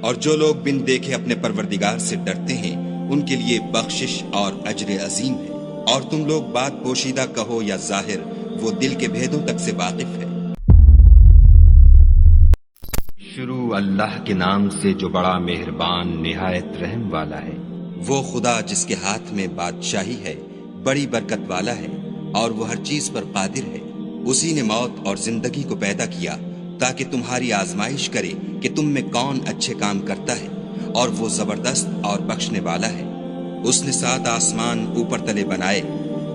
اور جو لوگ بن دیکھے اپنے پروردگار سے ڈرتے ہیں ان کے لیے بخشش اور اجر عظیم ہے۔ اور تم لوگ بات پوشیدہ کہو یا ظاہر، وہ دل کے بھیدوں تک سے واقف ہے۔ شروع اللہ کے نام سے جو بڑا مہربان نہایت رحم والا ہے۔ وہ خدا جس کے ہاتھ میں بادشاہی ہے، بڑی برکت والا ہے اور وہ ہر چیز پر قادر ہے۔ اسی نے موت اور زندگی کو پیدا کیا تاکہ تمہاری آزمائش کرے کہ تم میں کون اچھے کام کرتا ہے، اور وہ زبردست اور بخشنے والا ہے۔ اس نے 7 آسمان اوپر تلے بنائے۔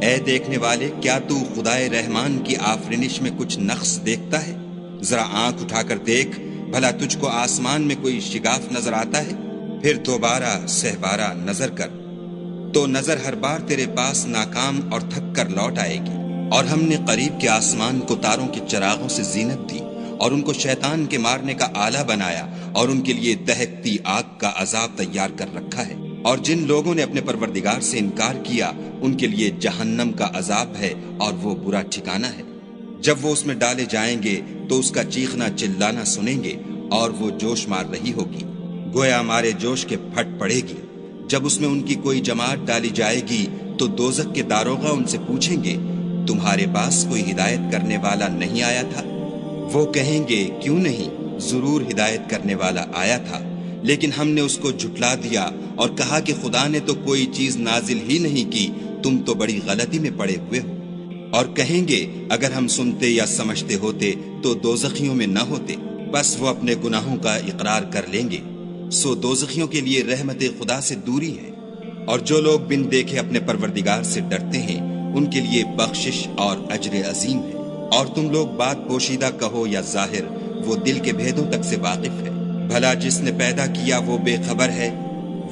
اے دیکھنے والے، کیا تو خدائے رحمان کی آفرینش میں کچھ نقص دیکھتا ہے؟ ذرا آنکھ اٹھا کر دیکھ، بھلا تجھ کو آسمان میں کوئی شگاف نظر آتا ہے؟ پھر دوبارہ سہبارہ نظر کر تو نظر ہر بار تیرے پاس ناکام اور تھک کر لوٹ آئے گی۔ اور ہم نے قریب کے آسمان کو تاروں کے چراغوں سے زینت دی اور ان کو شیطان کے مارنے کا آلہ بنایا، اور ان کے لیے دہکتی آگ کا عذاب تیار کر رکھا ہے۔ اور جن لوگوں نے اپنے پروردگار سے انکار کیا ان کے لیے جہنم کا عذاب ہے، اور وہ برا ٹھکانہ ہے۔ جب وہ اس میں ڈالے جائیں گے تو اس کا چیخنا چلانا سنیں گے، اور وہ جوش مار رہی ہوگی، گویا مارے جوش کے پھٹ پڑے گی۔ جب اس میں ان کی کوئی جماعت ڈالی جائے گی تو دوزخ کے داروغہ ان سے پوچھیں گے، تمہارے پاس کوئی ہدایت کرنے والا نہیں آیا تھا؟ وہ کہیں گے، کیوں نہیں، ضرور ہدایت کرنے والا آیا تھا، لیکن ہم نے اس کو جھٹلا دیا اور کہا کہ خدا نے تو کوئی چیز نازل ہی نہیں کی، تم تو بڑی غلطی میں پڑے ہوئے ہو۔ اور کہیں گے، اگر ہم سنتے یا سمجھتے ہوتے تو دوزخیوں میں نہ ہوتے۔ بس وہ اپنے گناہوں کا اقرار کر لیں گے، سو دوزخیوں کے لیے رحمت خدا سے دوری ہے۔ اور جو لوگ بن دیکھے اپنے پروردگار سے ڈرتے ہیں ان کے لیے بخشش اور اجر عظیم ہے۔ اور تم لوگ بات پوشیدہ کہو یا ظاہر، وہ دل کے بھیدوں تک سے واقف ہے۔ بھلا جس نے پیدا کیا وہ بے خبر ہے؟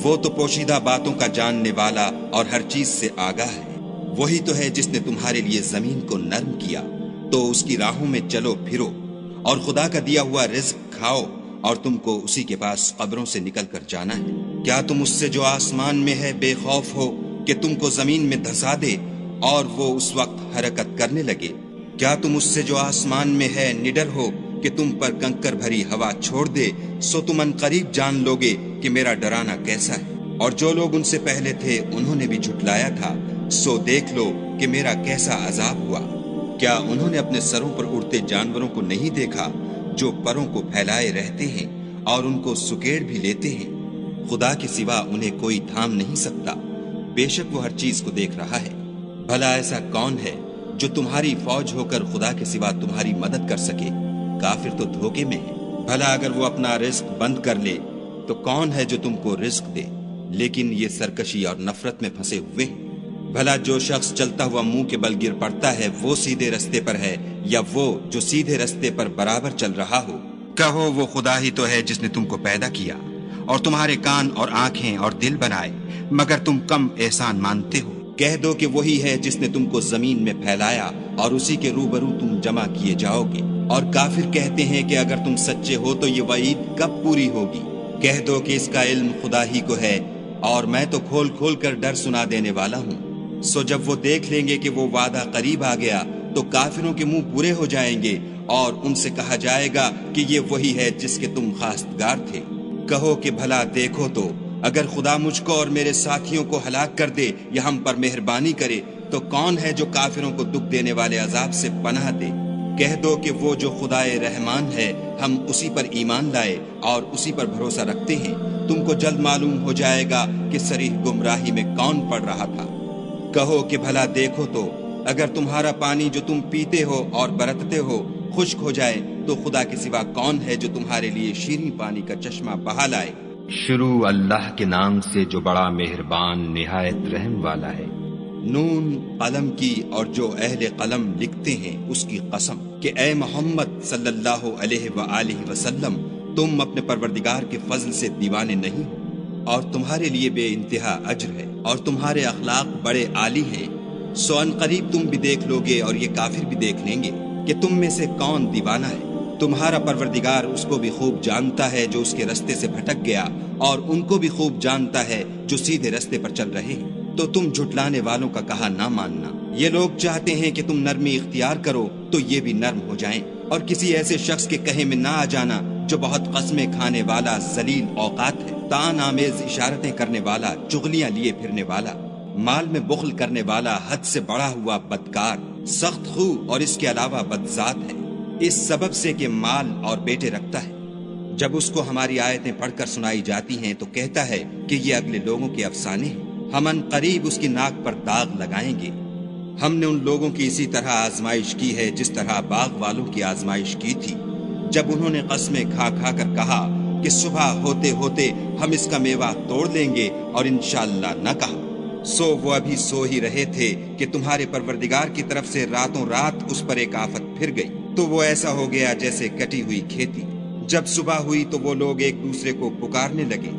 وہ تو پوشیدہ باتوں کا جاننے والا اور ہر چیز سے آگاہ ہے۔ وہی تو ہے جس نے تمہارے لیے زمین کو نرم کیا، تو اس کی راہوں میں چلو پھرو، اور خدا کا دیا ہوا رزق کھاؤ، اور تم کو اسی کے پاس قبروں سے نکل کر جانا ہے۔ کیا تم اس سے جو آسمان میں ہے بے خوف ہو کہ تم کو زمین میں دھسا دے اور وہ اس وقت حرکت کرنے لگے؟ کیا تم اس سے جو آسمان میں ہے نڈر ہو کہ تم پر کنکر بھری ہوا چھوڑ دے؟ سو تم ان قریب جان لوگے کہ میرا ڈرانا کیسا ہے۔ اور جو لوگ ان سے پہلے تھے انہوں نے بھی جھٹلایا تھا، سو دیکھ لو کہ میرا کیسا عذاب ہوا۔ کیا انہوں نے اپنے سروں پر اڑتے جانوروں کو نہیں دیکھا جو پروں کو پھیلائے رہتے ہیں اور ان کو سکیڑ بھی لیتے ہیں؟ خدا کے سوا انہیں کوئی تھام نہیں سکتا، بے شک وہ ہر چیز کو دیکھ رہا ہے۔ بھلا ایسا کون ہے جو تمہاری فوج ہو کر خدا کے سوا تمہاری مدد کر سکے؟ کافر تو دھوکے میں ہے۔ بھلا اگر وہ اپنا رزق بند کر لے تو کون ہے جو تم کو رزق دے؟ لیکن یہ سرکشی اور نفرت میں پھنسے ہوئے ہیں۔ بھلا جو شخص چلتا ہوا منہ کے بل گر پڑتا ہے وہ سیدھے رستے پر ہے، یا وہ جو سیدھے رستے پر برابر چل رہا ہو؟ کہو، وہ خدا ہی تو ہے جس نے تم کو پیدا کیا اور تمہارے کان اور آنکھیں اور دل بنائے، مگر تم کم احسان مانتے ہو۔ کہہ دو کہ وہی ہے جس نے تم کو زمین میں پھیلایا اور اسی کے روبرو تم جمع کیے جاؤ گے۔ اور کافر کہتے ہیں کہ اگر تم سچے ہو تو یہ وعید کب پوری ہوگی؟ کہہ دو کہ اس کا علم خدا ہی کو ہے، اور میں تو کھول کھول کر ڈر سنا دینے والا ہوں۔ سو جب وہ دیکھ لیں گے کہ وہ وعدہ قریب آ گیا تو کافروں کے منہ پورے ہو جائیں گے، اور ان سے کہا جائے گا کہ یہ وہی ہے جس کے تم خواستگار تھے۔ کہو کہ بھلا دیکھو تو، اگر خدا مجھ کو اور میرے ساتھیوں کو ہلاک کر دے یا ہم پر مہربانی کرے تو کون ہے جو کافروں کو دکھ دینے والے عذاب سے پناہ دے؟ کہہ دو کہ وہ جو خدائے رحمان ہے، ہم اسی پر ایمان لائے اور اسی پر بھروسہ رکھتے ہیں۔ تم کو جلد معلوم ہو جائے گا کہ صریح گمراہی میں کون پڑ رہا تھا۔ کہو کہ بھلا دیکھو تو، اگر تمہارا پانی جو تم پیتے ہو اور برتتے ہو خشک ہو جائے تو خدا کے سوا کون ہے جو تمہارے لیے شیریں پانی کا چشمہ بہا لائے؟ شروع اللہ کے نام سے جو بڑا مہربان نہایت رحم والا ہے۔ نون، قلم کی اور جو اہل قلم لکھتے ہیں اس کی قسم، کہ اے محمد صلی اللہ علیہ وآلہ وسلم، تم اپنے پروردگار کے فضل سے دیوانے نہیں ہو، اور تمہارے لیے بے انتہا اجر ہے، اور تمہارے اخلاق بڑے عالی ہیں۔ سو ان قریب تم بھی دیکھ لوگے اور یہ کافر بھی دیکھ لیں گے کہ تم میں سے کون دیوانہ ہے۔ تمہارا پروردگار اس کو بھی خوب جانتا ہے جو اس کے رستے سے بھٹک گیا، اور ان کو بھی خوب جانتا ہے جو سیدھے رستے پر چل رہے ہیں۔ تو تم جھٹلانے والوں کا کہا نہ ماننا۔ یہ لوگ چاہتے ہیں کہ تم نرمی اختیار کرو تو یہ بھی نرم ہو جائیں، اور کسی ایسے شخص کے کہے میں نہ آ جانا جو بہت قسمیں کھانے والا ذلیل اوقات ہے، طعن آمیز اشارتیں کرنے والا، چغلیاں لیے پھرنے والا، مال میں بخل کرنے والا، حد سے بڑا ہوا بدکار، سخت خو اور اس کے علاوہ بدذات ہے، اس سبب سے کہ مال اور بیٹے رکھتا ہے۔ جب اس کو ہماری آیتیں پڑھ کر سنائی جاتی ہیں تو کہتا ہے کہ یہ اگلے لوگوں کے افسانے ہیں، ہم ان قریب اس کی ناک پر داغ لگائیں گے۔ ہم نے ان لوگوں کی اسی طرح آزمائش کی ہے جس طرح باغ والوں کی آزمائش کی تھی، جب انہوں نے قسمیں کھا کھا کر کہا کہ صبح ہوتے ہوتے ہم اس کا میوہ توڑ لیں گے، اور انشاءاللہ نہ کہا۔ سو وہ ابھی سو ہی رہے تھے کہ تمہارے پروردگار کی طرف سے راتوں رات اس پر ایک آفت پھر گئی، تو وہ ایسا ہو گیا جیسے کٹی ہوئی کھیتی۔ جب صبح ہوئی تو وہ لوگ ایک دوسرے کو پکارنے لگے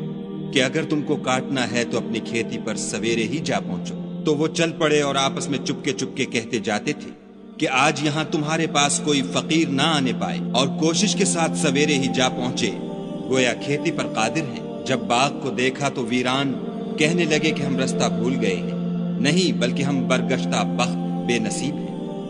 کہ اگر تم کو کاٹنا ہے تو اپنی کھیتی پر سویرے ہی جا پہنچو۔ تو وہ چل پڑے اور آپس میں چپکے چپکے کہتے جاتے تھے کہ آج یہاں تمہارے پاس کوئی فقیر نہ آنے پائے، اور کوشش کے ساتھ سویرے ہی جا پہنچے، گویا کھیتی پر قادر ہیں۔ جب باغ کو دیکھا تو ویران کہنے لگے کہ ہم رستہ بھول گئے ہیں، نہیں بلکہ ہم برگشتہ بخت بے نصیب ہیں۔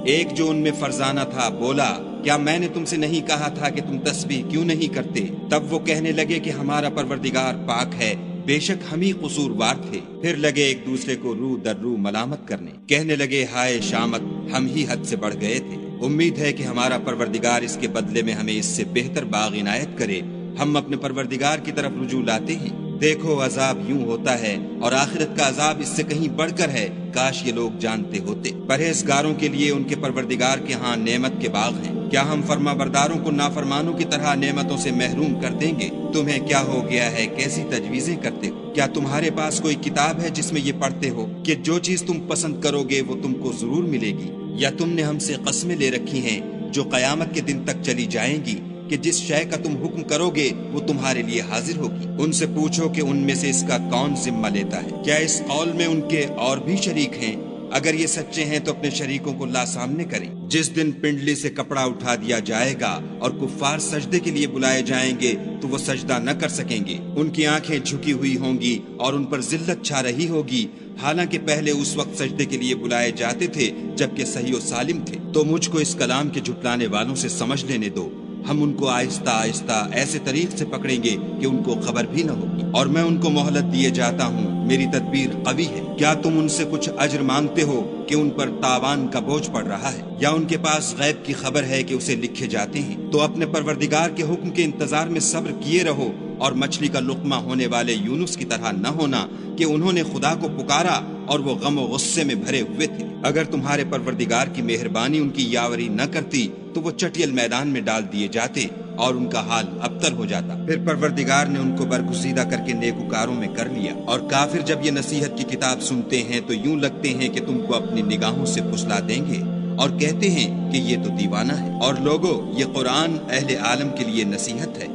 ایک جو ان میں فرزانہ تھا بولا، کیا میں نے تم سے نہیں کہا تھا کہ تم تسبیح کیوں نہیں کرتے؟ تب وہ کہنے لگے کہ ہمارا پروردگار پاک ہے، بے شک ہم ہی قصوروار تھے۔ پھر لگے ایک دوسرے کو رو در رو ملامت کرنے، کہنے لگے ہائے شامت، ہم ہی حد سے بڑھ گئے تھے۔ امید ہے کہ ہمارا پروردگار اس کے بدلے میں ہمیں اس سے بہتر باغ عنایت کرے۔ ہم اپنے پروردگار کی طرف رجوع لاتے ہیں۔ دیکھو عذاب یوں ہوتا ہے، اور آخرت کا عذاب اس سے کہیں بڑھ کر ہے، کاش یہ لوگ جانتے ہوتے۔ پرہیزگاروں کے لیے ان کے پروردگار کے ہاں نعمت کے باغ ہیں۔ کیا ہم فرما برداروں کو نافرمانوں کی طرح نعمتوں سے محروم کر دیں گے؟ تمہیں کیا ہو گیا ہے، کیسی تجویزیں کرتے ہو؟ کیا تمہارے پاس کوئی کتاب ہے جس میں یہ پڑھتے ہو کہ جو چیز تم پسند کرو گے وہ تم کو ضرور ملے گی؟ یا تم نے ہم سے قسمیں لے رکھی ہیں جو قیامت کے دن تک چلی جائیں گی کہ جس شے کا تم حکم کرو گے وہ تمہارے لیے حاضر ہوگی؟ ان سے پوچھو کہ ان میں سے اس کا کون ذمہ لیتا ہے؟ کیا اس قول میں ان کے اور بھی شریک ہیں؟ اگر یہ سچے ہیں تو اپنے شریکوں کو لا سامنے کریں۔ جس دن پنڈلی سے کپڑا اٹھا دیا جائے گا اور کفار سجدے کے لیے بلائے جائیں گے تو وہ سجدہ نہ کر سکیں گے، ان کی آنکھیں جھکی ہوئی ہوں گی اور ان پر ذلت چھا رہی ہوگی، حالانکہ پہلے اس وقت سجدے کے لیے بلائے جاتے تھے جبکہ صحیح و سالم تھے۔ تو مجھ کو اس کلام کے جھٹلانے والوں سے سمجھ لینے دو، ہم ان کو آہستہ آہستہ ایسے طریق سے پکڑیں گے کہ ان کو خبر بھی نہ ہوگی، اور میں ان کو مہلت دیے جاتا ہوں، میری تدبیر قوی ہے۔ کیا تم ان سے کچھ اجر مانگتے ہو کہ ان پر تاوان کا بوجھ پڑ رہا ہے، یا ان کے پاس غیب کی خبر ہے کہ اسے لکھے جاتے ہیں؟ تو اپنے پروردگار کے حکم کے انتظار میں صبر کیے رہو، اور مچھلی کا لقمہ ہونے والے یونس کی طرح نہ ہونا کہ انہوں نے خدا کو پکارا اور وہ غم و غصے میں بھرے ہوئے تھے۔ اگر تمہارے پروردگار کی مہربانی ان کی یاوری نہ کرتی تو وہ چٹیل میدان میں ڈال دیے جاتے اور ان کا حال ابتر ہو جاتا۔ پھر پروردگار نے ان کو برگزیدہ کر کے نیکوکاروں میں کر لیا، اور کافر جب یہ نصیحت کی کتاب سنتے ہیں تو یوں لگتے ہیں کہ تم کو اپنی نگاہوں سے پھسلا دیں گے، اور کہتے ہیں کہ یہ تو دیوانہ ہے۔ اور لوگو، یہ قرآن اہل عالم کے لیے نصیحت ہے۔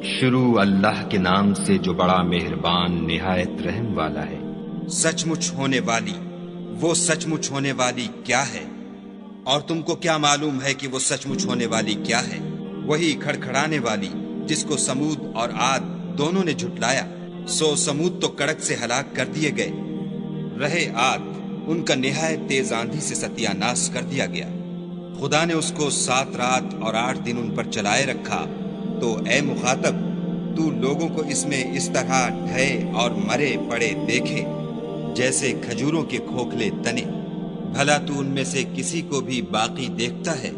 شروع اللہ کے نام سے جو بڑا مہربان نہایت رحم والا ہے۔ سچ مچ ہونے والی، وہ سچ مچ ہونے والی کیا ہے؟ اور تم کو کیا معلوم ہے کہ وہ سچ مچ ہونے والی کیا ہے؟ وہی کھڑکھڑانے والی جس کو سمود اور عاد دونوں نے جھٹلایا۔ سو سمود تو کڑک سے ہلاک کر دیے گئے، رہے عاد، ان کا نہایت تیز آندھی سے ستیہ ناش کر دیا گیا۔ خدا نے اس کو 7 رات اور 8 دن ان پر چلائے رکھا۔ تو اے مخاطب، تو لوگوں کو اس میں اس طرح ڈھے اور مرے پڑے دیکھے جیسے کھجوروں کے کھوکھلے تنے۔ بھلا تو ان میں سے کسی کو بھی باقی دیکھتا ہے؟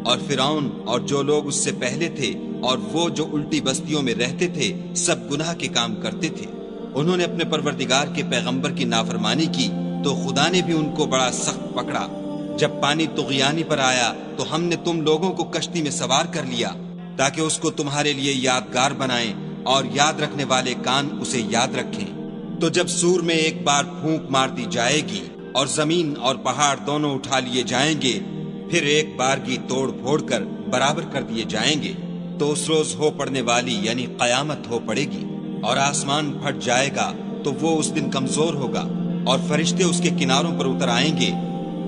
اور فرعون اور جو لوگ اس سے پہلے تھے اور وہ جو الٹی بستیوں میں رہتے تھے سب گناہ کے کام کرتے تھے۔ انہوں نے اپنے پروردگار کے پیغمبر کی نافرمانی کی تو خدا نے بھی ان کو بڑا سخت پکڑا۔ جب پانی طغیانی پر آیا تو ہم نے تم لوگوں کو کشتی میں سوار کر لیا تاکہ اس کو تمہارے لیے یادگار بنائیں اور یاد رکھنے والے کان اسے یاد رکھیں۔ تو جب سور میں ایک بار پھونک مار دی جائے گی اور زمین اور پہاڑ دونوں اٹھا لیے جائیں گے، پھر ایک بارگی توڑ پھوڑ کر برابر کر دیے جائیں گے، تو اس روز ہو پڑنے والی یعنی قیامت ہو پڑے گی، اور آسمان پھٹ جائے گا تو وہ اس دن کمزور ہوگا، اور فرشتے اس کے کناروں پر اتر آئیں گے،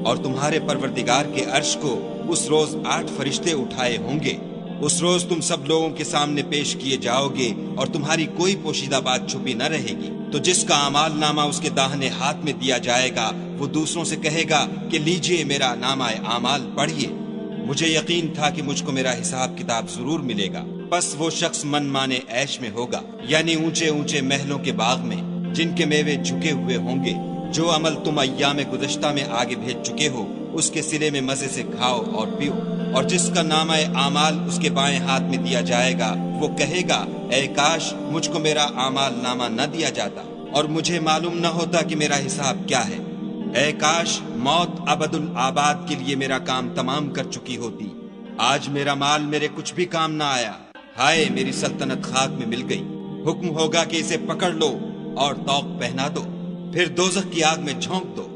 اور تمہارے پروردگار کے عرش کو اس روز 8 فرشتے اٹھائے ہوں گے۔ اس روز تم سب لوگوں کے سامنے پیش کیے جاؤ گے اور تمہاری کوئی پوشیدہ بات چھپی نہ رہے گی۔ تو جس کا اعمال نامہ اس کے داہنے ہاتھ میں دیا جائے گا وہ دوسروں سے کہے گا کہ لیجئے میرا نامہ اعمال پڑھیے، مجھے یقین تھا کہ مجھ کو میرا حساب کتاب ضرور ملے گا، پس وہ شخص من مانے عیش میں ہوگا، یعنی اونچے اونچے محلوں کے باغ میں جن کے میوے جھکے ہوئے ہوں گے۔ جو عمل تم ایام گزشتہ میں آگے بھیج چکے ہو اس کے صلے میں مزے سے کھاؤ اور پیو، اور جس کا نامہ اعمال اس کے بائیں ہاتھ میں دیا جائے گا وہ کہے گا اے کاش مجھ کو میرا اعمال نامہ نہ دیا جاتا اور مجھے معلوم نہ ہوتا کہ میرا حساب کیا ہے۔ اے کاش موت ابد الآباد کے لیے میرا کام تمام کر چکی ہوتی، آج میرا مال میرے کچھ بھی کام نہ آیا، ہائے میری سلطنت خاک میں مل گئی۔ حکم ہوگا کہ اسے پکڑ لو اور طوق پہنا دو، پھر دوزخ کی آگ میں جھونک دو،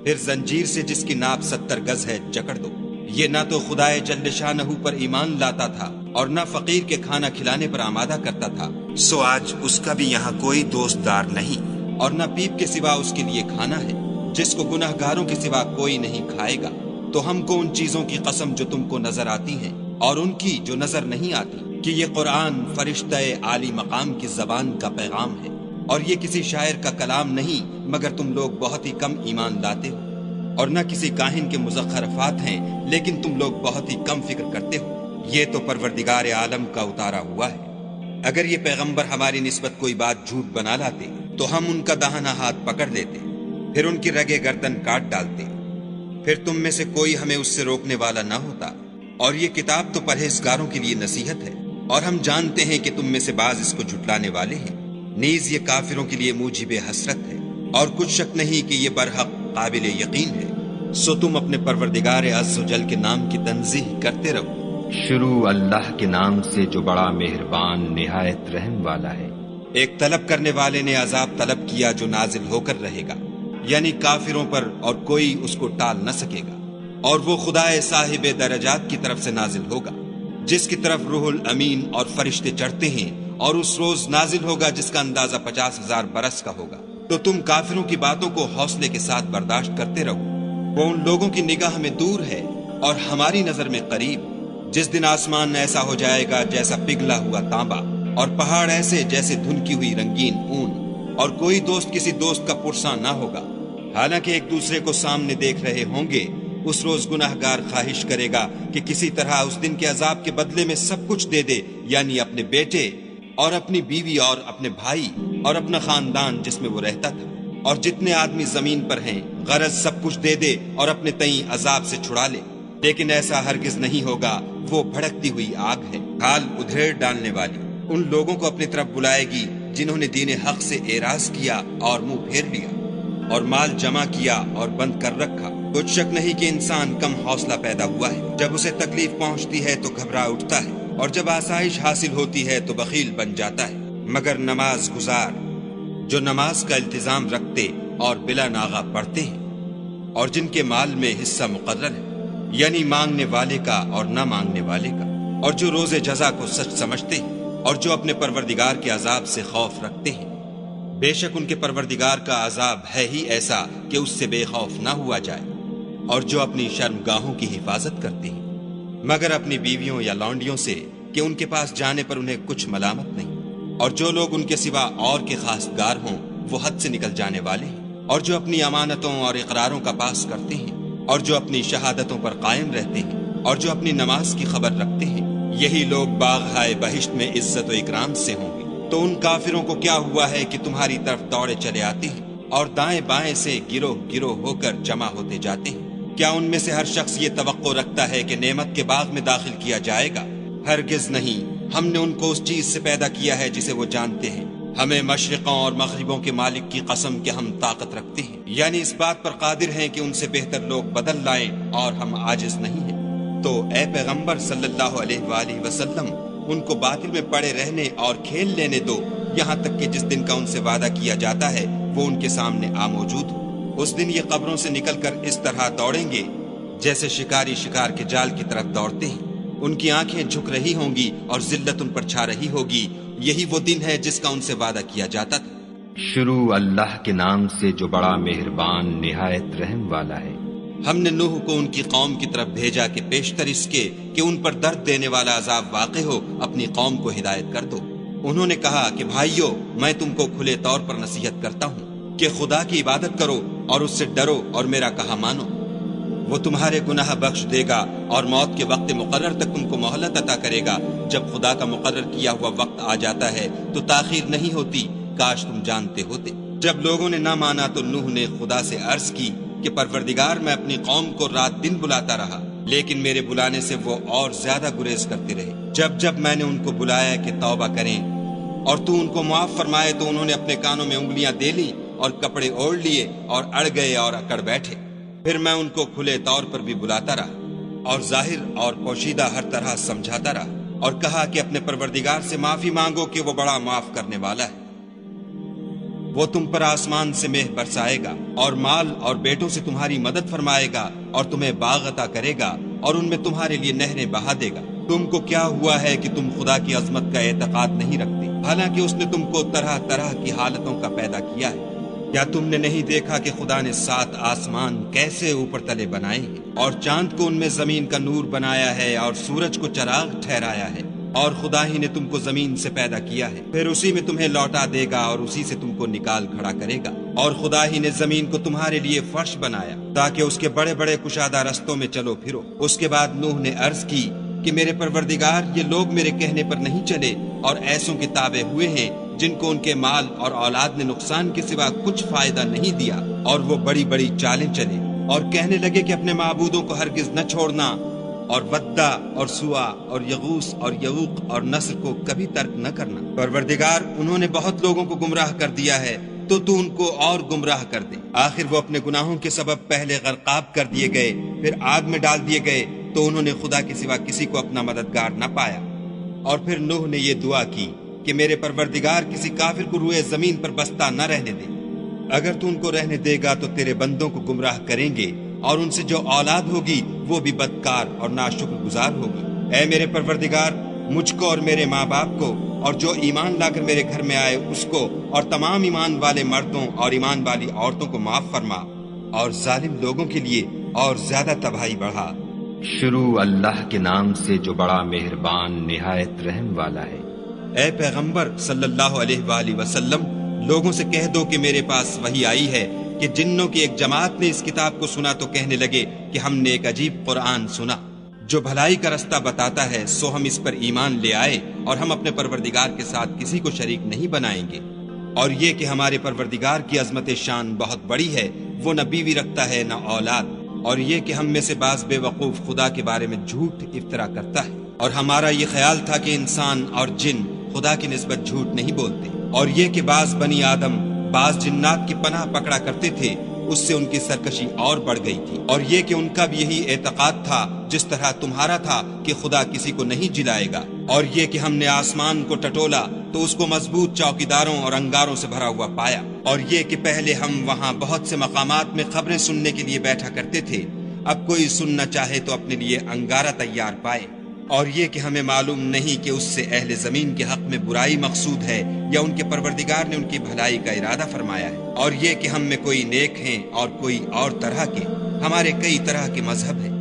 پھر زنجیر سے جس کی ناپ 70 گز ہے جکڑ دو۔ یہ نہ تو خدائے جل شانہ پر ایمان لاتا تھا اور نہ فقیر کے کھانا کھلانے پر آمادہ کرتا تھا، سو آج اس کا بھی یہاں کوئی دوست دار نہیں، اور نہ پیپ کے سوا اس کے لیے کھانا ہے، جس کو گناہ گاروں کے سوا کوئی نہیں کھائے گا۔ تو ہم کو ان چیزوں کی قسم جو تم کو نظر آتی ہیں اور ان کی جو نظر نہیں آتی، کہ یہ قرآن فرشتہ عالی مقام کی زبان کا پیغام ہے اور یہ کسی شاعر کا کلام نہیں، مگر تم لوگ بہت ہی کم ایمان لاتے ہو، اور نہ کسی کاہن کے مزخرفات ہیں لیکن تم لوگ بہت ہی کم فکر کرتے ہو۔ یہ تو پروردگار عالم کا اتارا ہوا ہے۔ اگر یہ پیغمبر ہماری نسبت کوئی بات جھوٹ بنا لاتے تو ہم ان کا داہنا ہاتھ پکڑ لیتے، پھر ان کی رگے گردن کاٹ ڈالتے، پھر تم میں سے کوئی ہمیں اس سے روکنے والا نہ ہوتا۔ اور یہ کتاب تو پرہیزگاروں کے لیے نصیحت ہے، اور ہم جانتے ہیں کہ تم میں سے بعض اس کو جھٹلانے والے ہیں، نیز یہ کافروں کے لیے موجب حسرت ہے، اور کچھ شک نہیں کہ یہ برحق قابل یقین ہے۔ سو تم اپنے پروردگار عز و جل کے نام کی تنزیہ کرتے رہو۔ شروع اللہ کے نام سے جو بڑا مہربان نہایت رحم والا ہے۔ ایک طلب کرنے والے نے عذاب طلب کیا جو نازل ہو کر رہے گا، یعنی کافروں پر، اور کوئی اس کو ٹال نہ سکے گا، اور وہ خدائے صاحب درجات کی طرف سے نازل ہوگا، جس کی طرف روح الامین اور فرشتے چڑھتے ہیں، اور اس روز نازل ہوگا جس کا اندازہ 50,000 برس کا ہوگا۔ تو تم کافروں کی باتوں کو حوصلے کے ساتھ برداشت کرتے رہو، وہ ان لوگوں کی نگاہ میں دور ہے اور ہماری نظر میں قریب۔ جس دن آسمان ایسا ہو جائے گا جیسا پگھلا ہوا تانبا، اور پہاڑ ایسے جیسے دھنکی ہوئی رنگین اون، اور کوئی دوست کسی دوست کا پرساں نہ ہوگا، حالانکہ ایک دوسرے کو سامنے دیکھ رہے ہوں گے۔ اس روز گناہ گار خواہش کرے گا کہ کسی طرح اس دن کے عذاب کے بدلے میں سب کچھ دے دے، یعنی اپنے بیٹے اور اپنی بیوی اور اپنے بھائی اور اپنا خاندان جس میں وہ رہتا تھا، اور جتنے آدمی زمین پر ہیں، غرض سب کچھ دے دے اور اپنے تئیں عذاب سے چھڑا لے۔ لیکن ایسا ہرگز نہیں ہوگا، وہ بھڑکتی ہوئی آگ ہے، حال ادھیڑ ڈالنے والی، ان لوگوں کو اپنی طرف بلائے گی جنہوں نے دین حق سے اعراض کیا اور منہ پھیر لیا، اور مال جمع کیا اور بند کر رکھا۔ کچھ شک نہیں کہ انسان کم حوصلہ پیدا ہوا ہے، جب اسے تکلیف پہنچتی ہے تو گھبرا اٹھتا ہے، اور جب آسائش حاصل ہوتی ہے تو بخیل بن جاتا ہے۔ مگر نماز گزار جو نماز کا التزام رکھتے اور بلا ناغہ پڑھتے ہیں، اور جن کے مال میں حصہ مقرر ہے، یعنی مانگنے والے کا اور نہ مانگنے والے کا، اور جو روز جزا کو سچ سمجھتے ہیں، اور جو اپنے پروردگار کے عذاب سے خوف رکھتے ہیں۔ بے شک ان کے پروردگار کا عذاب ہے ہی ایسا کہ اس سے بے خوف نہ ہوا جائے، اور جو اپنی شرمگاہوں کی حفاظت کرتے ہیں، مگر اپنی بیویوں یا لونڈیوں سے کہ ان کے پاس جانے پر انہیں کچھ ملامت نہیں، اور جو لوگ ان کے سوا اور کے خواستگار ہوں وہ حد سے نکل جانے والے ہیں، اور جو اپنی امانتوں اور اقراروں کا پاس کرتے ہیں، اور جو اپنی شہادتوں پر قائم رہتے ہیں، اور جو اپنی نماز کی خبر رکھتے ہیں، یہی لوگ باغ بہشت میں عزت و اکرام سے ہوں گے۔ تو ان کافروں کو کیا ہوا ہے کہ تمہاری طرف دوڑے چلے آتے ہیں، اور دائیں بائیں سے گروہ گروہ ہو کر جمع ہوتے جاتے ہیں؟ کیا ان میں سے ہر شخص یہ توقع رکھتا ہے کہ نعمت کے باغ میں داخل کیا جائے گا؟ ہرگز نہیں، ہم نے ان کو اس چیز سے پیدا کیا ہے جسے وہ جانتے ہیں۔ ہمیں مشرقوں اور مغربوں کے مالک کی قسم کہ ہم طاقت رکھتے ہیں، یعنی اس بات پر قادر ہیں کہ ان سے بہتر لوگ بدل لائیں، اور ہم عاجز نہیں ہیں۔ تو اے پیغمبر صلی اللہ علیہ وآلہ وسلم، ان کو باطل میں پڑے رہنے اور کھیل لینے دو، یہاں تک کہ جس دن کا ان سے وعدہ کیا جاتا ہے وہ ان کے سامنے آ موجود ہو۔ اس دن یہ قبروں سے نکل کر اس طرح دوڑیں گے جیسے شکاری شکار کے جال کی طرف دوڑتے ہیں، ان کی آنکھیں جھک رہی ہوں گی اور ذلت ان پر چھا رہی ہوگی۔ یہی وہ دن ہے جس کا ان سے وعدہ کیا جاتا تھا۔ شروع اللہ کے نام سے جو بڑا مہربان نہایت رحم والا ہے۔ ہم نے نوح کو ان کی قوم کی طرف بھیجا کہ پیشتر اس کے کہ ان پر درد دینے والا عذاب واقع ہو، اپنی قوم کو ہدایت کر دو۔ انہوں نے کہا کہ بھائیو، میں تم کو کھلے طور پر نصیحت کرتا ہوں کہ خدا کی عبادت کرو اور اس سے ڈرو اور میرا کہا مانو۔ وہ تمہارے گناہ بخش دے گا اور موت کے وقت مقرر تک تم کو مہلت عطا کرے گا۔ جب خدا کا مقرر کیا ہوا وقت آ جاتا ہے تو تاخیر نہیں ہوتی، کاش تم جانتے ہوتے۔ جب لوگوں نے نہ مانا تو نوح نے خدا سے عرض کی کہ پروردگار، میں اپنی قوم کو رات دن بلاتا رہا، لیکن میرے بلانے سے وہ اور زیادہ گریز کرتے رہے۔ جب میں نے ان کو بلایا کہ توبہ کریں اور تو ان کو معاف فرمائے تو انہوں نے اپنے کانوں میں انگلیاں دے لیں اور کپڑے اوڑھ لیے اور اڑ گئے اور اکڑ بیٹھے۔ پھر میں ان کو کھلے طور پر بھی بلاتا رہا اور ظاہر اور پوشیدہ ہر طرح سمجھاتا رہا، اور کہا کہ اپنے پروردگار سے معافی مانگو کہ وہ بڑا معاف کرنے والا ہے۔ وہ تم پر آسمان سے مہ برسائے گا اور مال اور بیٹوں سے تمہاری مدد فرمائے گا اور تمہیں باغ عطا کرے گا اور ان میں تمہارے لیے نہریں بہا دے گا۔ تم کو کیا ہوا ہے کہ تم خدا کی عظمت کا اعتقاد نہیں رکھتے، حالانکہ اس نے تم کو طرح طرح کی حالتوں کا پیدا کیا ہے؟ کیا تم نے نہیں دیکھا کہ خدا نے 7 آسمان کیسے اوپر تلے بنائے ہیں، اور چاند کو ان میں زمین کا نور بنایا ہے اور سورج کو چراغ ٹھہرایا ہے، اور خدا ہی نے تم کو زمین سے پیدا کیا ہے، پھر اسی میں تمہیں لوٹا دے گا اور اسی سے تم کو نکال کھڑا کرے گا۔ اور خدا ہی نے زمین کو تمہارے لیے فرش بنایا تاکہ اس کے بڑے بڑے کشادہ رستوں میں چلو پھرو۔ اس کے بعد نوح نے عرض کی کہ میرے پروردگار، یہ لوگ میرے کہنے پر نہیں چلے اور ایسوں کے تابع ہوئے ہیں جن کو ان کے مال اور اولاد نے نقصان کے سوا کچھ فائدہ نہیں دیا، اور وہ بڑی بڑی چالیں چلے اور کہنے لگے کہ اپنے معبودوں کو ہرگز نہ چھوڑنا، اور ودہ اور سوا اور یغوس اور یعوق اور نصر کو کبھی ترک نہ کرنا۔ پروردگار، انہوں نے بہت لوگوں کو گمراہ کر دیا ہے، تو ان کو اور گمراہ کر دے۔ آخر وہ اپنے گناہوں کے سبب پہلے غرقاب کر دیے گئے، پھر آگ میں ڈال دیے گئے، تو انہوں نے خدا کے سوا کسی کو اپنا مددگار نہ پایا۔ اور پھر نوح نے یہ دعا کی کہ میرے پروردگار، کسی کافر کو روئے زمین پر بستہ نہ رہنے دے۔ اگر تو ان کو رہنے دے گا تو تیرے بندوں کو گمراہ کریں گے، اور ان سے جو اولاد ہوگی وہ بھی بدکار اور ناشکر گزار ہوگی۔ اے میرے پروردگار، مجھ کو اور میرے ماں باپ کو اور جو ایمان لا کر میرے گھر میں آئے اس کو اور تمام ایمان والے مردوں اور ایمان والی عورتوں کو معاف فرما، اور ظالم لوگوں کے لیے اور زیادہ تباہی بڑھا۔ شروع اللہ کے نام سے جو بڑا مہربان نہایت رحم والا ہے۔ اے پیغمبر صلی اللہ علیہ وآلہ وسلم، لوگوں سے کہہ دو کہ میرے پاس وحی آئی ہے کہ جنوں کی ایک جماعت نے اس کتاب کو سنا تو کہنے لگے کہ ہم نے ایک عجیب قرآن سنا جو بھلائی کا رستہ بتاتا ہے، سو ہم اس پر ایمان لے آئے اور ہم اپنے پروردگار کے ساتھ کسی کو شریک نہیں بنائیں گے۔ اور یہ کہ ہمارے پروردگار کی عظمت شان بہت بڑی ہے، وہ نہ بیوی رکھتا ہے نہ اولاد، اور یہ کہ ہم میں سے بعض بے وقوف خدا کے بارے میں جھوٹ افطرا کرتا ہے، اور ہمارا یہ خیال تھا کہ انسان اور جن خدا کی نسبت جھوٹ نہیں بولتے، اور یہ کہ بعض بنی آدم بعض جنات کی پناہ پکڑا کرتے تھے، اس سے ان کی سرکشی اور بڑھ گئی تھی، اور یہ کہ ان کا بھی یہی اعتقاد تھا جس طرح تمہارا تھا کہ خدا کسی کو نہیں جلائے گا، اور یہ کہ ہم نے آسمان کو ٹٹولا تو اس کو مضبوط چوکیداروں اور انگاروں سے بھرا ہوا پایا، اور یہ کہ پہلے ہم وہاں بہت سے مقامات میں خبریں سننے کے لیے بیٹھا کرتے تھے، اب کوئی سننا چاہے تو اپنے لیے انگارہ تیار پائے، اور یہ کہ ہمیں معلوم نہیں کہ اس سے اہل زمین کے حق میں برائی مقصود ہے یا ان کے پروردگار نے ان کی بھلائی کا ارادہ فرمایا ہے، اور یہ کہ ہم میں کوئی نیک ہیں اور کوئی اور طرح کے، ہمارے کئی طرح کے مذہب ہیں،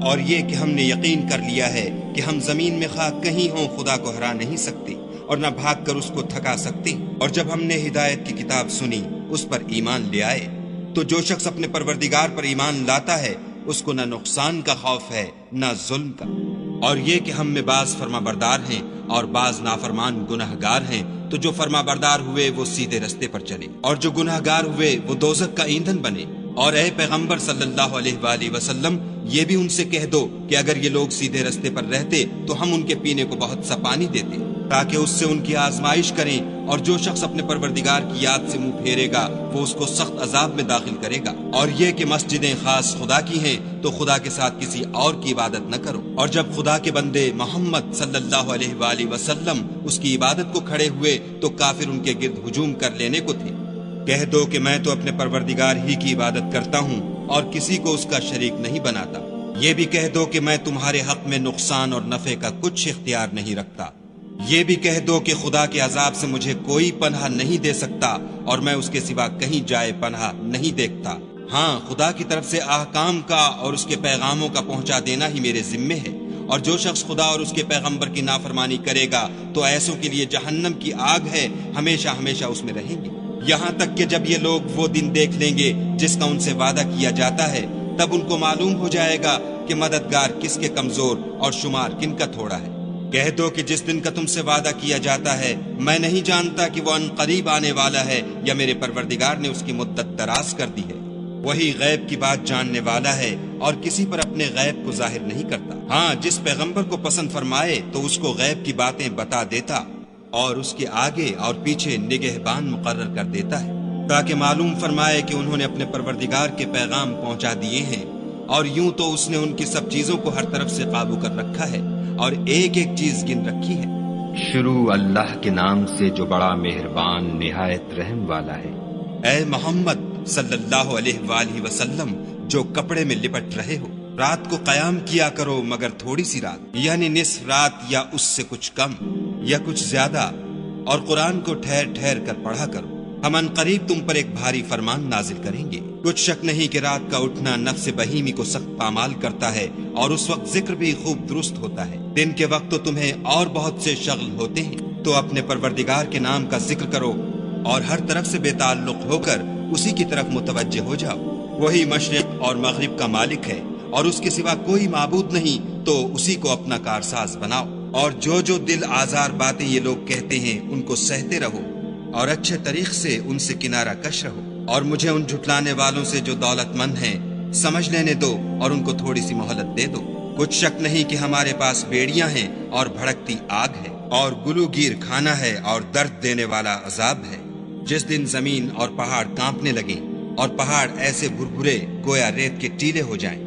اور یہ کہ ہم نے یقین کر لیا ہے کہ ہم زمین میں خواہ کہیں ہوں خدا کو ہرا نہیں سکتے اور نہ بھاگ کر اس کو تھکا سکتے، اور جب ہم نے ہدایت کی کتاب سنی اس پر ایمان لے آئے، تو جو شخص اپنے پروردگار پر ایمان لاتا ہے اس کو نہ نقصان کا خوف ہے نہ ظلم کا، اور یہ کہ ہم میں بعض فرما بردار ہیں اور بعض نافرمان گناہگار ہیں، تو جو فرما بردار ہوئے وہ سیدھے رستے پر چلے، اور جو گناہگار ہوئے وہ دوزخ کا ایندھن بنے۔ اور اے پیغمبر صلی اللہ علیہ وآلہ وسلم، یہ بھی ان سے کہہ دو کہ اگر یہ لوگ سیدھے رستے پر رہتے تو ہم ان کے پینے کو بہت سا پانی دیتے تاکہ اس سے ان کی آزمائش کریں، اور جو شخص اپنے پروردگار کی یاد سے منہ پھیرے گا وہ اس کو سخت عذاب میں داخل کرے گا، اور یہ کہ مسجدیں خاص خدا کی ہیں تو خدا کے ساتھ کسی اور کی عبادت نہ کرو۔ اور جب خدا کے بندے محمد صلی اللہ علیہ وآلہ وسلم اس کی عبادت کو کھڑے ہوئے تو کافر ان کے گرد ہجوم کر لینے کو تھے۔ کہہ دو کہ میں تو اپنے پروردگار ہی کی عبادت کرتا ہوں اور کسی کو اس کا شریک نہیں بناتا۔ یہ بھی کہہ دو کہ میں تمہارے حق میں نقصان اور نفع کا کچھ اختیار نہیں رکھتا۔ یہ بھی کہہ دو کہ خدا کے عذاب سے مجھے کوئی پناہ نہیں دے سکتا اور میں اس کے سوا کہیں جائے پناہ نہیں دیکھتا۔ ہاں، خدا کی طرف سے احکام کا اور اس کے پیغاموں کا پہنچا دینا ہی میرے ذمے ہے، اور جو شخص خدا اور اس کے پیغمبر کی نافرمانی کرے گا تو ایسوں کے لیے جہنم کی آگ ہے، ہمیشہ ہمیشہ اس میں رہیں گے، یہاں تک کہ جب یہ لوگ وہ دن دیکھ لیں گے جس کا ان سے وعدہ کیا جاتا ہے تب ان کو معلوم ہو جائے گا کہ مددگار کس کے کمزور اور شمار کن کا تھوڑا ہے۔ کہہ دو کہ جس دن کا تم سے وعدہ کیا جاتا ہے میں نہیں جانتا کہ وہ ان قریب آنے والا ہے یا میرے پروردگار نے اس کی مدت دراز کر دی ہے۔ وہی غیب کی بات جاننے والا ہے اور کسی پر اپنے غیب کو ظاہر نہیں کرتا۔ ہاں، جس پیغمبر کو پسند فرمائے تو اس کو غیب کی باتیں بتا دیتا اور اس کے آگے اور پیچھے نگہبان مقرر کر دیتا ہے، تاکہ معلوم فرمائے کہ انہوں نے اپنے پروردگار کے پیغام پہنچا دیے ہیں، اور یوں تو اس نے ان کی سب چیزوں کو ہر طرف سے قابو کر رکھا ہے اور ایک ایک چیز گن رکھی ہے۔ شروع اللہ کے نام سے جو بڑا مہربان نہایت رحم والا ہے۔ اے محمد صلی اللہ علیہ وآلہ وسلم، جو کپڑے میں لپٹ رہے ہو، رات کو قیام کیا کرو مگر تھوڑی سی رات، یعنی نصف رات یا اس سے کچھ کم یا کچھ زیادہ، اور قرآن کو ٹھہر ٹھہر کر پڑھا کرو۔ ہم ان قریب تم پر ایک بھاری فرمان نازل کریں گے۔ کچھ شک نہیں کہ رات کا اٹھنا نفس بہیمی کو سخت پامال کرتا ہے، اور اس وقت ذکر بھی خوب درست ہوتا ہے۔ دن کے وقت تو تمہیں اور بہت سے شغل ہوتے ہیں، تو اپنے پروردگار کے نام کا ذکر کرو اور ہر طرف سے بے تعلق ہو کر اسی کی طرف متوجہ ہو جاؤ۔ وہی مشرق اور مغرب کا مالک ہے اور اس کے سوا کوئی معبود نہیں، تو اسی کو اپنا کارساز بناؤ۔ اور جو دل آزار باتیں یہ لوگ کہتے ہیں ان کو سہتے رہو اور اچھے طریق سے ان سے کنارہ کش رہو، اور مجھے ان جھٹلانے والوں سے جو دولت مند ہیں سمجھ لینے دو اور ان کو تھوڑی سی مہلت دے دو۔ کچھ شک نہیں کہ ہمارے پاس بیڑیاں ہیں اور بھڑکتی آگ ہے اور گلوگیر کھانا ہے اور درد دینے والا عذاب ہے، جس دن زمین اور پہاڑ کانپنے لگیں اور پہاڑ ایسے بھربھرے گویا ریت کے ٹیلے ہو جائیں۔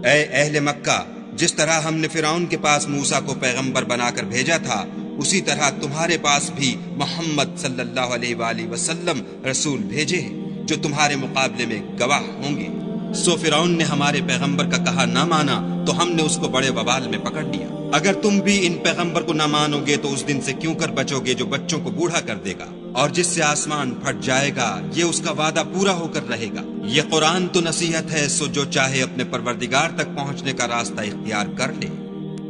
اے اہل مکہ، جس طرح ہم نے فرعون کے پاس موسیٰ کو پیغمبر بنا کر بھیجا تھا، اسی طرح تمہارے پاس بھی محمد صلی اللہ علیہ وآلہ وسلم رسول بھیجے ہیں جو تمہارے مقابلے میں گواہ ہوں گے۔ سو فرعون نے ہمارے پیغمبر کا کہا نہ مانا تو ہم نے اس کو بڑے وبال میں پکڑ لیا۔ اگر تم بھی ان پیغمبر کو نہ مانو گے تو اس دن سے کیوں کر بچو گے جو بچوں کو بوڑھا کر دے گا، اور جس سے آسمان پھٹ جائے گا یہ اس کا وعدہ پورا ہو کر رہے گا۔ یہ قرآن تو نصیحت ہے، سو جو چاہے اپنے پروردگار تک پہنچنے کا راستہ اختیار کر لے۔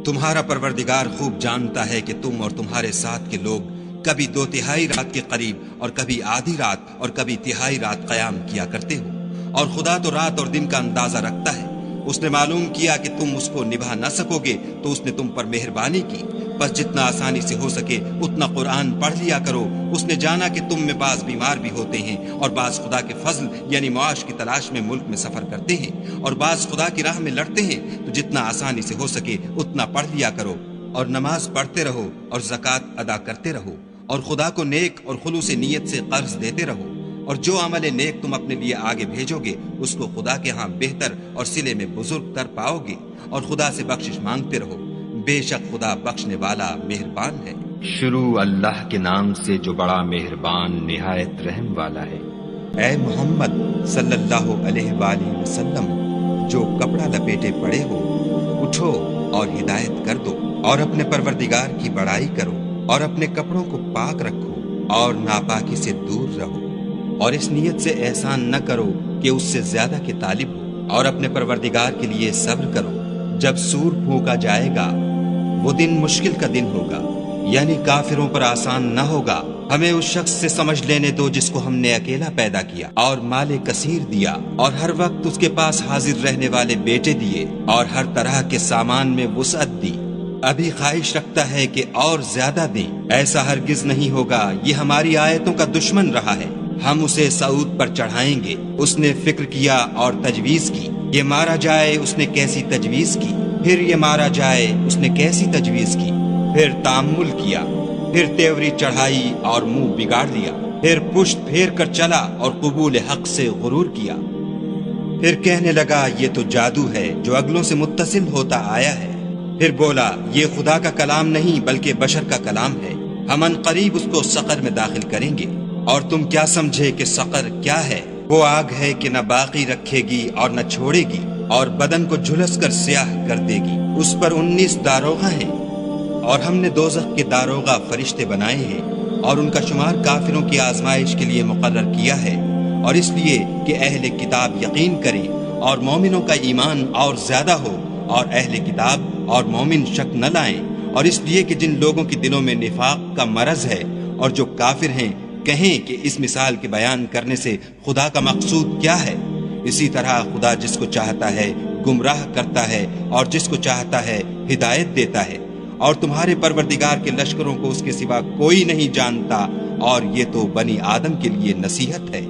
تمہارا پروردگار خوب جانتا ہے کہ تم اور تمہارے ساتھ کے لوگ کبھی 2/3 رات کے قریب اور کبھی آدھی رات اور کبھی تہائی رات قیام کیا کرتے ہو، اور خدا تو رات اور دن کا اندازہ رکھتا ہے۔ اس نے معلوم کیا کہ تم اس کو نبھا نہ سکو گے تو اس نے تم پر مہربانی کی، بس جتنا آسانی سے ہو سکے اتنا قرآن پڑھ لیا کرو۔ اس نے جانا کہ تم میں بعض بیمار بھی ہوتے ہیں اور بعض خدا کے فضل یعنی معاش کی تلاش میں ملک میں سفر کرتے ہیں، اور بعض خدا کی راہ میں لڑتے ہیں، تو جتنا آسانی سے ہو سکے اتنا پڑھ لیا کرو، اور نماز پڑھتے رہو اور زکوٰۃ ادا کرتے رہو، اور خدا کو نیک اور خلوص نیت سے قرض دیتے رہو، اور جو عمل نیک تم اپنے لیے آگے بھیجو گے اس کو خدا کے ہاں بہتر اور صلے میں بزرگ تر پاؤ گے، اور خدا سے بخشش مانگتے رہو، بے شک خدا بخشنے والا مہربان ہے۔ شروع اللہ کے نام سے جو بڑا مہربان نہایت رحم والا ہے۔ اے محمد صلی اللہ علیہ وآلہ وسلم، جو کپڑا لپیٹے پڑے ہو اٹھو اور ہدایت کر دو، اور اپنے پروردگار کی بڑائی کرو، اور اپنے کپڑوں کو پاک رکھو اور ناپاکی سے دور رہو، اور اس نیت سے احسان نہ کرو کہ اس سے زیادہ کے طالب ہو، اور اپنے پروردگار کے لیے صبر کرو۔ جب سور پھونکا جائے گا وہ دن مشکل کا دن ہوگا، یعنی کافروں پر آسان نہ ہوگا۔ ہمیں اس شخص سے سمجھ لینے دو جس کو ہم نے اکیلا پیدا کیا اور مال کثیر دیا، اور ہر وقت اس کے پاس حاضر رہنے والے بیٹے دیے، اور ہر طرح کے سامان میں وسعت دی۔ ابھی خواہش رکھتا ہے کہ اور زیادہ دیں، ایسا ہرگز نہیں ہوگا۔ یہ ہماری آیتوں کا دشمن رہا ہے، ہم اسے صعود پر چڑھائیں گے۔ اس نے فکر کیا اور تجویز کی، یہ مارا جائے اس نے کیسی تجویز کی، پھر یہ مارا جائے اس نے کیسی تجویز کی، پھر تأمل کیا، پھر تیوری چڑھائی اور منہ بگاڑ لیا، پھر پشت پھیر کر چلا اور قبول حق سے غرور کیا، پھر کہنے لگا یہ تو جادو ہے جو اگلوں سے متصل ہوتا آیا ہے، پھر بولا یہ خدا کا کلام نہیں بلکہ بشر کا کلام ہے، ہم ان قریب اس کو سقر میں داخل کریں گے۔ اور تم کیا سمجھے کہ سقر کیا ہے؟ وہ آگ ہے کہ نہ باقی رکھے گی اور نہ چھوڑے گی، اور بدن کو جھلس کر سیاہ کر دے گی۔ اس پر 19 داروغہ ہیں، اور ہم نے دوزخ کے داروغہ فرشتے بنائے ہیں، اور ان کا شمار کافروں کی آزمائش کے لیے مقرر کیا ہے، اور اس لیے کہ اہل کتاب یقین کریں اور مومنوں کا ایمان اور زیادہ ہو، اور اہل کتاب اور مومن شک نہ لائیں، اور اس لیے کہ جن لوگوں کے دلوں میں نفاق کا مرض ہے اور جو کافر ہیں کہیں کہ اس مثال کے بیان کرنے سے خدا کا مقصود کیا ہے۔ اسی طرح خدا جس کو چاہتا ہے گمراہ کرتا ہے اور جس کو چاہتا ہے ہدایت دیتا ہے، اور تمہارے پروردگار کے لشکروں کو اس کے سوا کوئی نہیں جانتا، اور یہ تو بنی آدم کے لیے نصیحت ہے۔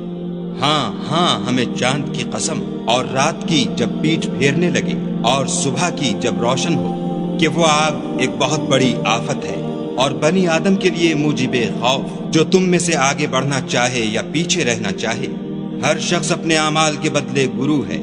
ہاں ہاں، ہمیں چاند کی قسم، اور رات کی جب پیٹھ پھیرنے لگے، اور صبح کی جب روشن ہو، کہ وہ آگ ایک بہت بڑی آفت ہے، اور بنی آدم کے لیے موجب خوف، جو تم میں سے آگے بڑھنا چاہے یا پیچھے رہنا چاہے۔ ہر شخص اپنے اعمال کے بدلے گرو ہے،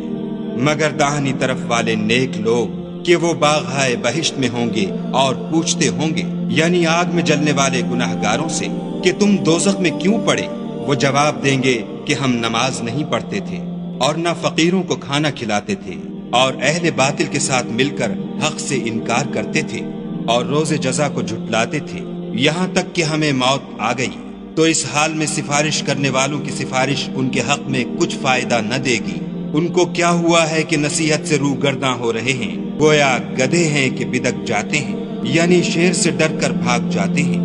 مگر داہنی طرف والے نیک لوگ، کہ وہ باغہائے بہشت میں ہوں گے اور پوچھتے ہوں گے، یعنی آگ میں جلنے والے گناہگاروں سے، کہ تم دوزخ میں کیوں پڑے؟ وہ جواب دیں گے کہ ہم نماز نہیں پڑھتے تھے اور نہ فقیروں کو کھانا کھلاتے تھے، اور اہل باطل کے ساتھ مل کر حق سے انکار کرتے تھے اور روز جزا کو جھٹلاتے تھے، یہاں تک کہ ہمیں موت آ گئی۔ تو اس حال میں سفارش کرنے والوں کی سفارش ان کے حق میں کچھ فائدہ نہ دے گی۔ ان کو کیا ہوا ہے کہ نصیحت سے روگرداں ہو رہے ہیں، گویا گدھے ہیں کہ بدک جاتے ہیں، یعنی شیر سے ڈر کر بھاگ جاتے ہیں۔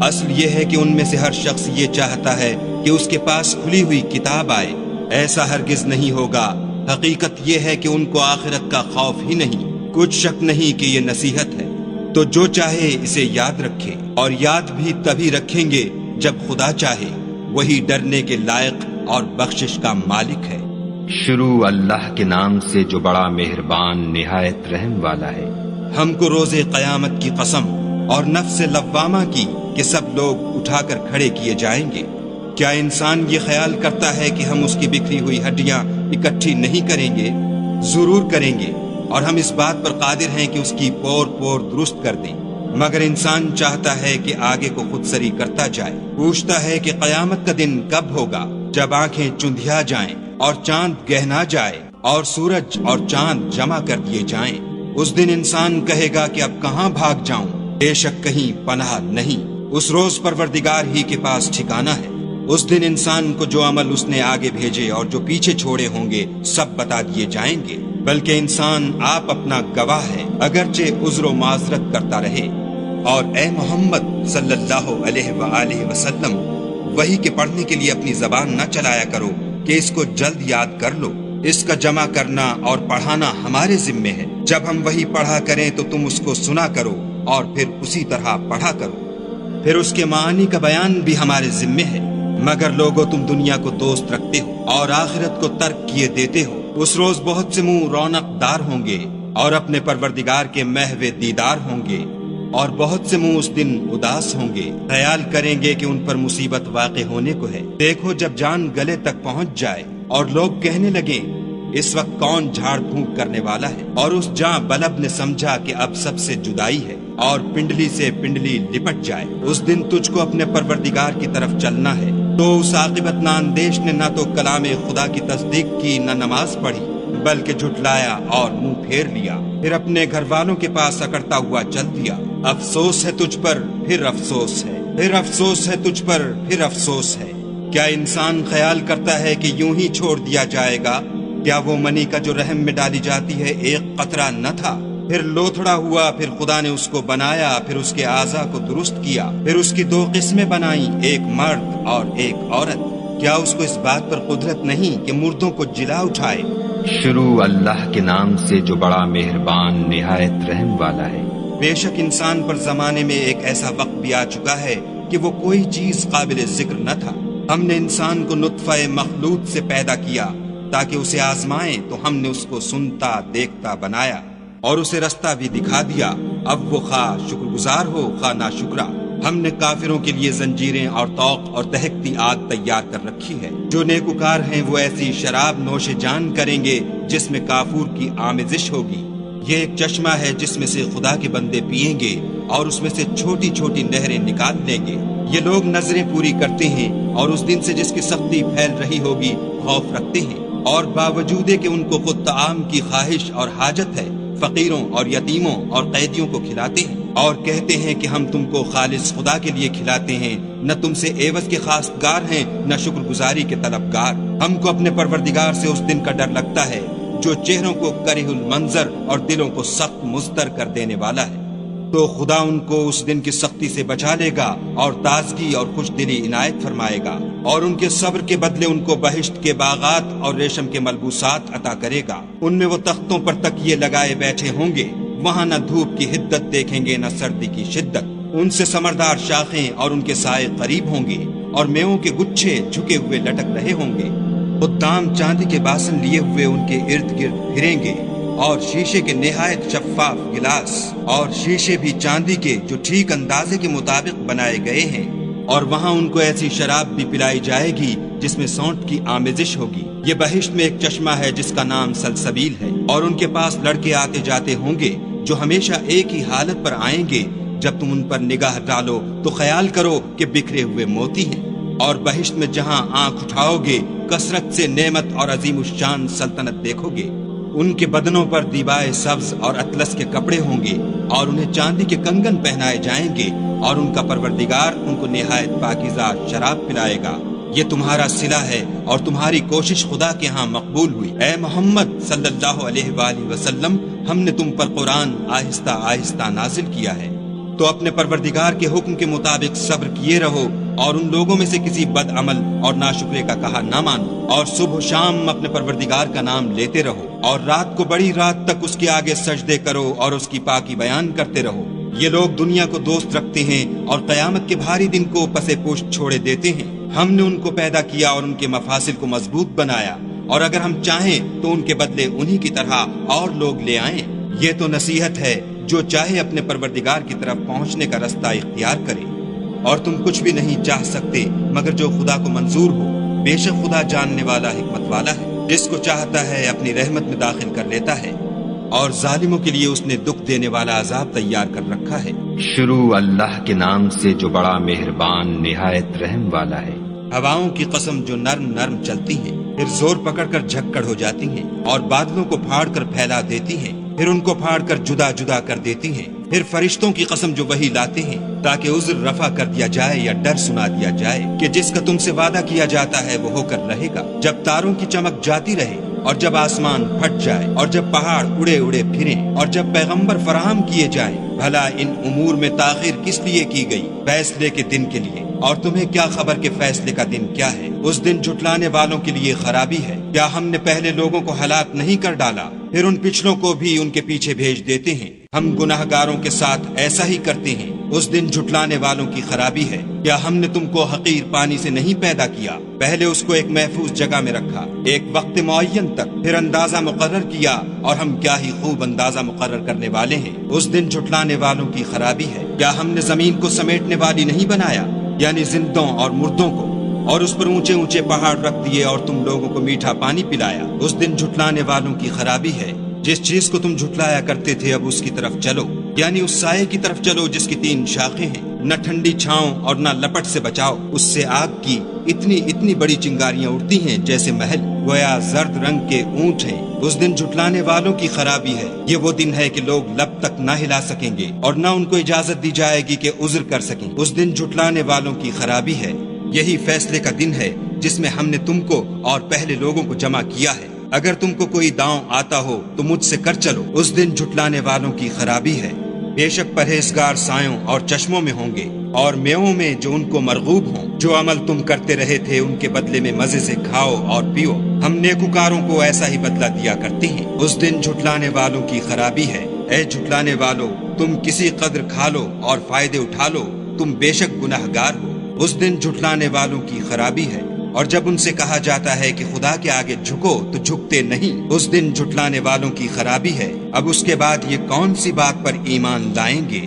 اصل یہ ہے کہ ان میں سے ہر شخص یہ چاہتا ہے کہ اس کے پاس کھلی ہوئی کتاب آئے، ایسا ہرگز نہیں ہوگا۔ حقیقت یہ ہے کہ ان کو آخرت کا خوف ہی نہیں، کچھ شک نہیں کہ یہ نصیحت ہے۔ تو جو چاہے اسے یاد رکھے، اور یاد بھی تبھی رکھیں گے جب خدا چاہے، وہی ڈرنے کے لائق اور بخشش کا مالک ہے۔ شروع اللہ کے نام سے جو بڑا مہربان نہایت رحم والا ہے۔ ہم کو روز قیامت کی قسم اور نفس لوامہ کی کہ سب لوگ اٹھا کر کھڑے کیے جائیں گے۔ کیا انسان یہ خیال کرتا ہے کہ ہم اس کی بکھری ہوئی ہڈیاں اکٹھی نہیں کریں گے؟ ضرور کریں گے، اور ہم اس بات پر قادر ہیں کہ اس کی پور پور درست کر دیں، مگر انسان چاہتا ہے کہ آگے کو خود سری کرتا جائے۔ پوچھتا ہے کہ قیامت کا دن کب ہوگا، جب آنکھیں چندھیا جائیں اور چاند گہنا جائے اور سورج اور چاند جمع کر دیے جائیں۔ اس دن انسان کہے گا کہ اب کہاں بھاگ جاؤں، بے شک کہیں پناہ نہیں۔ اس روز پروردگار ہی کے پاس ٹھکانہ ہے۔ اس دن انسان کو جو عمل اس نے آگے بھیجے اور جو پیچھے چھوڑے ہوں گے سب بتا دیے جائیں گے، بلکہ انسان آپ اپنا گواہ ہے، اگرچہ عذر و معذرت کرتا رہے۔ اور اے محمد صلی اللہ علیہ وآلہ وسلم، وحی کے پڑھنے کے لیے اپنی زبان نہ چلایا کرو کہ اس کو جلد یاد کر لو، اس کا جمع کرنا اور پڑھانا ہمارے ذمے ہے۔ جب ہم وحی پڑھا کریں تو تم اس کو سنا کرو اور پھر اسی طرح پڑھا کرو، پھر اس کے معانی کا بیان بھی ہمارے ذمے ہے۔ مگر لوگو، تم دنیا کو دوست رکھتے ہو اور آخرت کو ترک کیے دیتے ہو۔ اس روز بہت سے منہ رونق دار ہوں گے اور اپنے پروردگار کے محو دیدار ہوں گے، اور بہت سے منہ اس دن اداس ہوں گے، خیال کریں گے کہ ان پر مصیبت واقع ہونے کو ہے۔ دیکھو جب جان گلے تک پہنچ جائے اور لوگ کہنے لگیں اس وقت کون جھاڑ پھونک کرنے والا ہے، اور اس جاں بلب نے سمجھا کہ اب سب سے جدائی ہے، اور پنڈلی سے پنڈلی لپٹ جائے۔ اس دن تجھ کو اپنے پروردگار کی طرف چلنا ہے۔ تو اس عاقبت ناندیش نے نہ تو کلام خدا کی تصدیق کی، نہ نماز پڑھی، بلکہ جھٹلایا اور منہ پھیر لیا، پھر اپنے گھر والوں کے پاس اکڑتا ہوا چل دیا۔ افسوس ہے تجھ پر، پھر افسوس ہے، پھر افسوس ہے تجھ پر، پھر افسوس ہے۔ کیا انسان خیال کرتا ہے کہ یوں ہی چھوڑ دیا جائے گا؟ کیا وہ منی کا جو رحم میں ڈالی جاتی ہے ایک قطرہ نہ تھا؟ پھر لوتھڑا ہوا، پھر خدا نے اس کو بنایا، پھر اس کے اعضاء کو درست کیا، پھر اس کی دو قسمیں بنائیں، ایک مرد اور ایک عورت۔ کیا اس کو اس بات پر قدرت نہیں کہ مردوں کو جلا اٹھائے؟ شروع اللہ کے نام سے جو بڑا مہربان نہایت رحم والا ہے۔ بے شک انسان پر زمانے میں ایک ایسا وقت بھی آ چکا ہے کہ وہ کوئی چیز قابل ذکر نہ تھا۔ ہم نے انسان کو نطفہ مخلوط سے پیدا کیا تاکہ اسے آزمائیں، تو ہم نے اس کو سنتا دیکھتا بنایا اور اسے رستہ بھی دکھا دیا۔ اب وہ خواہ شکر گزار ہو خواہ ناشکرا۔ ہم نے کافروں کے لیے زنجیریں اور طوق اور دہکتی آگ تیار کر رکھی ہے۔ جو نیکوکار ہیں وہ ایسی شراب نوش جان کریں گے جس میں کافور کی آمیزش ہوگی۔ یہ ایک چشمہ ہے جس میں سے خدا کے بندے پیئیں گے اور اس میں سے چھوٹی چھوٹی نہریں نکال لیں گے۔ یہ لوگ نظریں پوری کرتے ہیں اور اس دن سے جس کی سختی پھیل رہی ہوگی خوف رکھتے ہیں، اور باوجود کہ ان کو خود طعام کی خواہش اور حاجت ہے، فقیروں اور یتیموں اور قیدیوں کو کھلاتے ہیں، اور کہتے ہیں کہ ہم تم کو خالص خدا کے لیے کھلاتے ہیں، نہ تم سے عوض کے خواستگار ہیں نہ شکر گزاری کے طلبگار۔ ہم کو اپنے پروردگار سے اس دن کا ڈر لگتا ہے جو چہروں کو کرہ المنظر اور دلوں کو سخت مضطر کر دینے والا ہے۔ تو خدا ان کو اس دن کی سختی سے بچا لے گا اور تازگی اور خوش دلی عنایت فرمائے گا، اور ان کے صبر کے بدلے ان کو بہشت کے باغات اور ریشم کے ملبوسات عطا کرے گا۔ ان میں وہ تختوں پر تکیے لگائے بیٹھے ہوں گے، وہاں نہ دھوپ کی حدت دیکھیں گے نہ سردی کی شدت۔ ان سے ثمردار شاخیں اور ان کے سائے قریب ہوں گے، اور میووں کے گچھے جھکے ہوئے لٹک رہے ہوں گے۔ خدام چاندی کے باسن لیے ہوئے ان کے ارد گرد پھریں گے، اور شیشے کے نہایت شفاف گلاس، اور شیشے بھی چاندی کے جو ٹھیک اندازے کے مطابق بنائے گئے ہیں۔ اور وہاں ان کو ایسی شراب بھی پلائی جائے گی جس میں سونٹ کی آمیزش ہوگی۔ یہ بہشت میں ایک چشمہ ہے جس کا نام سلسبیل ہے، اور ان کے پاس لڑکے آتے جاتے ہوں گے جو ہمیشہ ایک ہی حالت پر آئیں گے۔ جب تم ان پر نگاہ ڈالو تو خیال کرو کہ بکھرے ہوئے موتی ہیں۔ اور بہشت میں جہاں آنکھ اٹھاؤ گے کثرت سے نعمت اور عظیم الشان سلطنت دیکھو گے۔ ان کے بدنوں پر دیبائے سبز اور اطلس کے کپڑے ہوں گے، اور انہیں چاندی کے کنگن پہنائے جائیں گے، اور ان کا پروردگار ان کو نہایت پاکیزہ شراب پلائے گا۔ یہ تمہارا صلہ ہے اور تمہاری کوشش خدا کے ہاں مقبول ہوئی۔ اے محمد صلی اللہ علیہ وآلہ وسلم، ہم نے تم پر قرآن آہستہ آہستہ نازل کیا ہے، تو اپنے پروردگار کے حکم کے مطابق صبر کیے رہو، اور ان لوگوں میں سے کسی بد عمل اور ناشکرے کا کہا نہ مانو، اور صبح و شام اپنے پروردگار کا نام لیتے رہو، اور رات کو بڑی رات تک اس کے آگے سجدے کرو اور اس کی پاکی بیان کرتے رہو۔ یہ لوگ دنیا کو دوست رکھتے ہیں اور قیامت کے بھاری دن کو پسے پشت چھوڑے دیتے ہیں۔ ہم نے ان کو پیدا کیا اور ان کے مفاصل کو مضبوط بنایا، اور اگر ہم چاہیں تو ان کے بدلے انہی کی طرح اور لوگ لے آئیں۔ یہ تو نصیحت ہے، جو چاہے اپنے پروردگار کی طرف پہنچنے کا رستہ اختیار کرے، اور تم کچھ بھی نہیں چاہ سکتے مگر جو خدا کو منظور ہو۔ بے شک خدا جاننے والا حکمت والا ہے، جس کو چاہتا ہے اپنی رحمت میں داخل کر لیتا ہے، اور ظالموں کے لیے اس نے دکھ دینے والا عذاب تیار کر رکھا ہے۔ شروع اللہ کے نام سے جو بڑا مہربان نہایت رحم والا ہے۔ ہواؤں کی قسم جو نرم نرم چلتی ہیں، پھر زور پکڑ کر جھکڑ ہو جاتی ہیں، اور بادلوں کو پھاڑ کر پھیلا دیتی ہیں، پھر ان کو پھاڑ کر جدا جدا کر دیتی ہیں۔ پھر فرشتوں کی قسم جو وہی لاتے ہیں تاکہ عذر رفع کر دیا جائے یا ڈر سنا دیا جائے کہ جس کا تم سے وعدہ کیا جاتا ہے وہ ہو کر رہے گا۔ جب تاروں کی چمک جاتی رہے، اور جب آسمان پھٹ جائے، اور جب پہاڑ اڑے اڑے پھریں، اور جب پیغمبر فراہم کیے جائیں، بھلا ان امور میں تاخیر کس لیے کی گئی؟ فیصلے کے دن کے لیے۔ اور تمہیں کیا خبر کہ فیصلے کا دن کیا ہے؟ اس دن جھٹلانے والوں کے لیے خرابی ہے۔ کیا ہم نے پہلے لوگوں کو ہلاک نہیں کر ڈالا؟ پھر ان پچھلوں کو بھی ان کے پیچھے بھیج دیتے ہیں۔ ہم گناہگاروں کے ساتھ ایسا ہی کرتے ہیں۔ اس دن جھٹلانے والوں کی خرابی ہے۔ کیا ہم نے تم کو حقیر پانی سے نہیں پیدا کیا؟ پہلے اس کو ایک محفوظ جگہ میں رکھا، ایک وقت معین تک، پھر اندازہ مقرر کیا، اور ہم کیا ہی خوب اندازہ مقرر کرنے والے ہیں۔ اس دن جھٹلانے والوں کی خرابی ہے۔ کیا ہم نے زمین کو سمیٹنے والی نہیں بنایا، یعنی زندوں اور مردوں کو، اور اس پر اونچے اونچے پہاڑ رکھ دیے اور تم لوگوں کو میٹھا پانی پلایا؟ اس دن جھٹلانے والوں کی خرابی ہے۔ جس چیز کو تم جھٹلایا کرتے تھے اب اس کی طرف چلو، یعنی اس سائے کی طرف چلو جس کی 3 شاخیں ہیں۔ نہ ٹھنڈی چھاؤں اور نہ لپٹ سے بچاؤ، اس سے آگ کی اتنی بڑی چنگاریاں اڑتی ہیں جیسے محل، گویا زرد رنگ کے اونٹ ہیں۔ اس دن جھٹلانے والوں کی خرابی ہے۔ یہ وہ دن ہے کہ لوگ لب تک نہ ہلا سکیں گے، اور نہ ان کو اجازت دی جائے گی کہ عذر کر سکیں۔ اس دن جھٹلانے والوں کی خرابی ہے۔ یہی فیصلے کا دن ہے جس میں ہم نے تم کو اور پہلے لوگوں کو جمع کیا ہے۔ اگر تم کو کوئی داؤں آتا ہو تو مجھ سے کر چلو۔ اس دن جھٹلانے والوں کی خرابی ہے۔ بے شک پرہیزگار سایوں اور چشموں میں ہوں گے، اور میووں میں جو ان کو مرغوب ہوں۔ جو عمل تم کرتے رہے تھے ان کے بدلے میں مزے سے کھاؤ اور پیو، ہم نیکوکاروں کو ایسا ہی بدلہ دیا کرتے ہیں۔ اس دن جھٹلانے والوں کی خرابی ہے۔ اے جھٹلانے والو، تم کسی قدر کھا لو اور فائدے اٹھا لو، تم بے شک گناہگار ہو۔ اس دن جھٹلانے والوں کی خرابی ہے۔ اور جب ان سے کہا جاتا ہے کہ خدا کے آگے جھکو تو جھکتے نہیں۔ اس دن جھٹلانے والوں کی خرابی ہے۔ اب اس کے بعد یہ کون سی بات پر ایمان لائیں گے؟